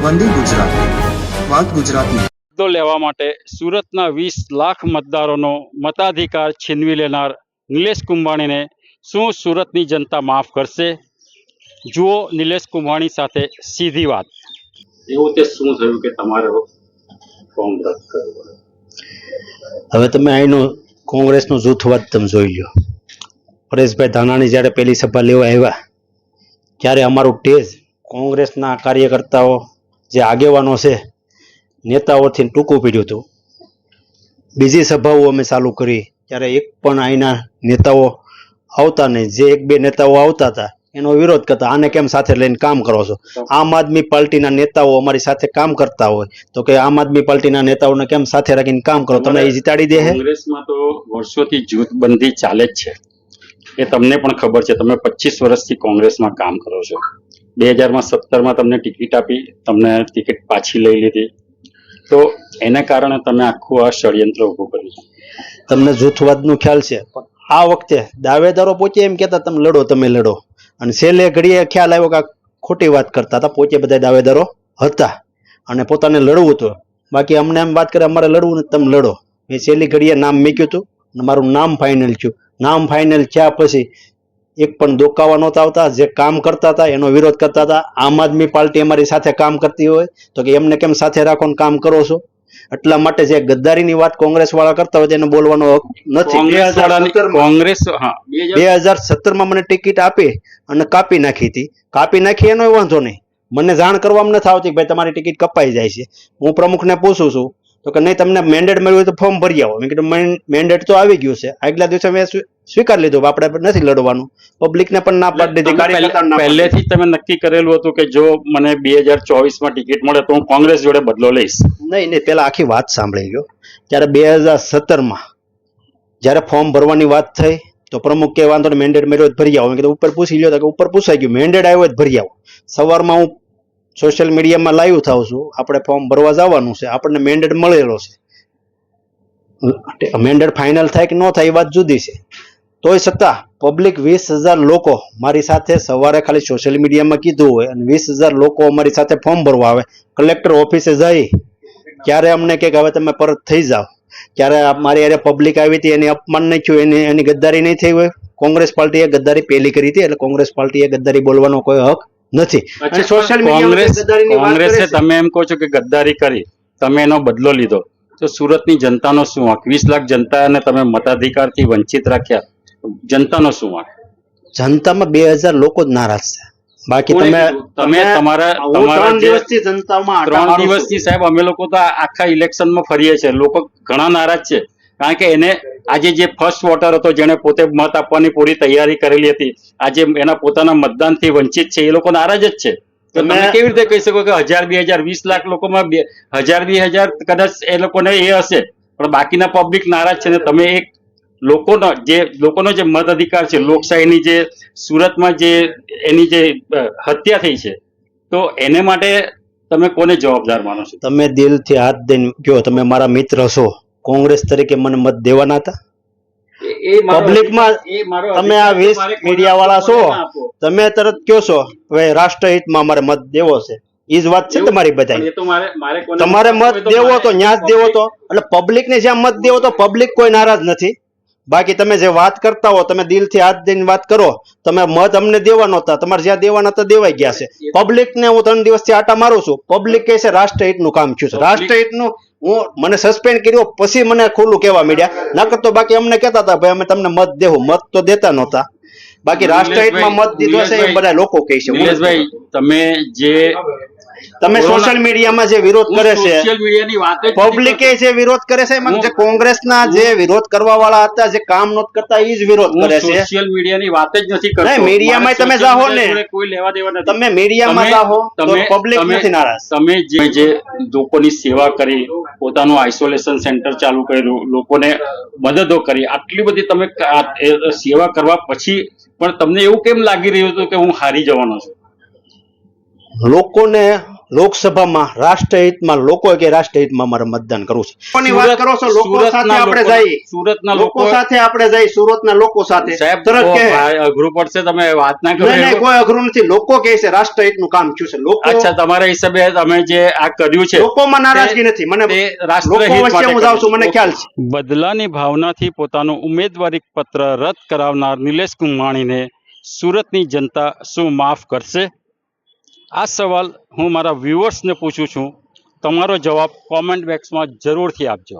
વંદે ગુજરાત, વાત ગુજરાતની. મુદ્દો લેવા માટે સુરતના 20 લાખ મતદારોનો મતાધિકાર છીનવી લેનાર નિલેશ કુંભાણીને શું સુરતની જનતા માફ કરશે? જુઓ નિલેશ કુંભાણી સાથે સીધી વાત. એવું તે શું થયું કે તમારે ફોર્મ રદ કરવું? હવે તમે અહીંનું કોંગ્રેસનું જૂથવાદ તમે જોઈ લો. પરેશભાઈ ધાનાણી જ્યારે પહેલી સભા લેવા આવ્યા ત્યારે અમારું ટેજ કોંગ્રેસના કાર્યકર્તાઓ જે આગેવાનો છે નેતાઓથી ટૂંકું પડ્યું હતું. બીજી સભાઓ અમે ચાલુ કરી ત્યારે એક પણ અહીંના નેતાઓ આવતા નહીં. જે એક બે નેતાઓ આવતા હતા એનો વિરોધ કરતા, આને કેમ સાથે લઈને કામ કરો છો? આમ આદમી પાર્ટીના નેતાઓ અમારી સાથે કામ કરતા હોય તો કે આમ આદમી પાર્ટીના નેતાઓને કેમ સાથે રાખીને કામ કરો? તમને એ જીતાડી દે. કોંગ્રેસમાં તો વર્ષોથી જૂથબંધી ચાલે જ છે, એ તમને પણ ખબર છે. તમે 25 વર્ષથી કોંગ્રેસમાં કામ કરો છો. 2017માં તમને ટિકિટ આપી, તમને ટિકિટ પાછી લઈ લીધી, તો એના કારણે તમે આખું આ ષડયંત્ર ઊભું કર્યું. તમને જૂથવાદનો ખ્યાલ છે, પણ આ વખતે દાવેદારો પોતે એમ કહેતા તમે લડો, તમે લડો, અને છેલ્લે ઘડીએ ખ્યાલ આવ્યો કે ખોટી વાત કરતા હતા. પોતે બધા દાવેદારો હતા અને પોતાને લડવું હતું. બાકી અમને એમ વાત કરે અમારે લડવું ને તમે લડો. મેં છેલ્લી ઘડીએ નામ મૂક્યું હતું અને મારું નામ ફાઇનલ થયું. નામ ફાઇનલ થયા પછી એક પણ દોકાવા નહોતા આવતા. જે કામ કરતા હતા એનો વિરોધ કરતા હતા. આમ આદમી પાર્ટી અમારી સાથે કામ કરતી હોય તો કે એમને કેમ સાથે રાખો ને કામ કરો છો? એટલા માટે જે ગદ્દારીની વાત કોંગ્રેસ વાળા કરતા હોય તેને બોલવાનો હક નથી. 2017માં મને ટિકિટ આપી અને કાપી નાખી હતી. કાપી નાખી એનો વાંધો નહીં, મને જાણ કરવામાં નથી આવતી કે ભાઈ તમારી ટિકિટ કપાઈ જાય છે. હું પ્રમુખને પૂછું છું તો કે નહીં, તમને મેન્ડેટ મળ્યું તો ફોર્મ ભરી આવો. મેં કીધું મેન્ડેટ તો આવી ગયું છે. આગલા દિવસે મેં સ્વીકાર લીધું આપણે નથી લડવાનું. પબ્લિકને પણ ના પાડી દીધી. પહેલેથી તમે નક્કી કરેલું હતું કે જો મને 2024માં ટિકિટ મળે તો હું કોંગ્રેસ જોડે બદલો લઈશ? નહીં, પેલા આખી વાત સાંભળી લો. ત્યારે 2017માં જ્યારે ફોર્મ ભરવાની વાત થઈ તો પ્રમુખ કે વાંધો મેન્ડેટ મળ્યો ભરી આવો. મેં કીધું ઉપર પૂછી લ્યો તો કે ઉપર પૂછાઈ ગયું, મેન્ડેટ આવ્યો જ ભરી આવો. સવારમાં હું સોશિયલ મીડિયામાં લાઈવ થાઉં છું, આપણે ફોર્મ ભરવા જવાનું છે, આપણને મેન્ડેટ મળેલો છે. મેન્ડેટ ફાઇનલ થાય કે ન થાય એ વાત જુદી છે. તોય છતાં પબ્લિક 20,000 લોકો મારી સાથે સવારે ખાલી સોશિયલ મીડિયામાં કીધું હોય અને 20,000 લોકો અમારી સાથે ફોર્મ ભરવા આવે. કલેક્ટર ઓફિસે જઈ ત્યારે અમને કે હવે તમે પરત થઈ જાઓ. ત્યારે મારી યારે પબ્લિક આવી હતી, એને અપમાન નહીં થયું, એની ગદ્દારી નહીં થઈ હોય. કોંગ્રેસ પાર્ટીએ ગદ્દારી પહેલી કરી હતી, એટલે કોંગ્રેસ પાર્ટીએ ગદ્દારી બોલવાનો કોઈ હક નથી. અને સોશિયલ મીડિયામાં કોંગ્રેસે તમે એમ કહો છો કે ગદ્દારી કરી, તમે એનો બદલો લીધો, તો સુરતની જનતાનો શું વાંક? 20 લાખ જનતાને તમે મતાધિકારથી વંચિત રાખ્યા, જનતાનો શું વાંક? જનતામાં 2,000 લોકો જ નારાજ છે. બાકી તમે તમારા 3 દિવસથી જનતામાં 3 દિવસથી સાહેબ અમે લોકો તો આખા ઇલેક્શનમાં ફરીએ છીએ. લોકો ઘણા નારાજ છે, કારણ કે એને આજે જે ફર્સ્ટ વોટર હતો, જેને પોતે મત આપવાની પૂરી તૈયારી કરેલી હતી, આજે એના પોતાના મતદાનથી વંચિત છે. એ લોકો નારાજ જ છે. તો તમે કેવી રીતે કહી શકો કે 1000, 2000, 20 લાખ લોકોમાં 1000, 2000 કદાચ એ લોકોને એ હશે, પણ બાકીના પબ્લિક નારાજ છે. ને તમે એક લોકોનો જે મત અધિકાર છે, લોકશાહીની જે સુરતમાં જે એની જે હત્યા થઈ છે, તો એને માટે તમે કોને જવાબદાર માનો છો? તમે દિલથી હાથ દઈને કહો તમે મારા મિત્ર છો, કોંગ્રેસ તરીકે મને મત દેવાના હતા? પબ્લિકમાં તમે આ 20 મીડિયા વાળા છો, તમે તરત કહો છો હવે રાષ્ટ્રહિતમાં અમારે મત દેવો છે. એ જ વાત છે તમારી બધા. તમારે મત દેવો તો ન્યાજ દેવો તો, એટલે પબ્લિકને જ્યાં મત દેવો તો પબ્લિક કોઈ નારાજ નથી. બાકી તમે જે વાત કરતા હો, તમે દિલથી હાથ દઈને વાત કરો, તમે મત અમને દેવાનો હતા, તમારે જ્યાં દેવાના હતા દેવાઈ ગયા છે. પબ્લિકને હું 3 દિવસથી આટા મારું છું, પબ્લિક કહે છે રાષ્ટ્રહિતનું કામ થયું છે. રાષ્ટ્રહિતનું હું મને સસ્પેન્ડ કર્યો પછી મને ખુલ્લું કહેવા માંડ્યા. નકર તો બાકી અમને કહેતા હતા ભાઈ અમે તમને મત દેવું, મત તો દેતા નહોતા. બાકી રાષ્ટ્રહિતમાં મત દીધો છે એ બધા લોકો કહે છે. નિલેશભાઈ, તમે સોશિયલ મીડિયામાં જે વિરોધ કરે છે, પબ્લિકે જે વિરોધ કરે છે, જે કોંગ્રેસના જે વિરોધ કરવા વાળા હતા, જે કામ નહોતા કરતા, એ જ વિરોધ કરે છે. સોશિયલ મીડિયાની વાત જ નથી કરતો. નહીં, મીડિયામાં તમે જાઓ ને, કોઈ લેવા દેવા નથી. તમે મીડિયામાં જાઓ તો પબ્લિક નથી નારાજ. તમે જે લોકોની સેવા કરી, પોતાનું આઇસોલેશન સેન્ટર ચાલુ કર્યું, લોકોને મદદો કરી, આટલી બધી તમે સેવા કરવા પછી પણ તમને એવું કેમ લાગી રહ્યું હતું કે હું હારી જવાનો છું? લોકોને લોકસભામાં રાષ્ટ્રહિતમાં લોકો કે રાષ્ટ્રહિતમાં મારે મતદાન કરવું છે. કોની વાત કરો છો? લોકો સાથે આપણે જઈએ, સુરતના લોકો સાથે આપણે જઈએ, સુરતના લોકો સાથે સાહેબ તરત કહે અઘરું પડશે, તમે વાત ના કરો નહીં, એવું. કોઈ અઘરું નથી. લોકો કહે છે રાષ્ટ્રહિતનું કામ થયું છે. લોકો અચ્છા, તમારા હિસાબે તમે જે આ કર્યું છે લોકોમાં નારાજગી નથી. મને તે લોકો રાષ્ટ્રહિત વચ્ચે માટે હું જાઉં છું, મને કર્યું. ખ્યાલ છે. બદલાની ભાવનાથી પોતાનું ઉમેદવારી પત્ર રદ કરાવનાર નિલેશ કુંભાણીને સુરતની જનતા શું માફ કરશે? આ સવાલ હું મારા વ્યુઅર્સને પૂછું છું. તમારો જવાબ કોમેન્ટ બોક્સમાં જરૂરથી આપજો.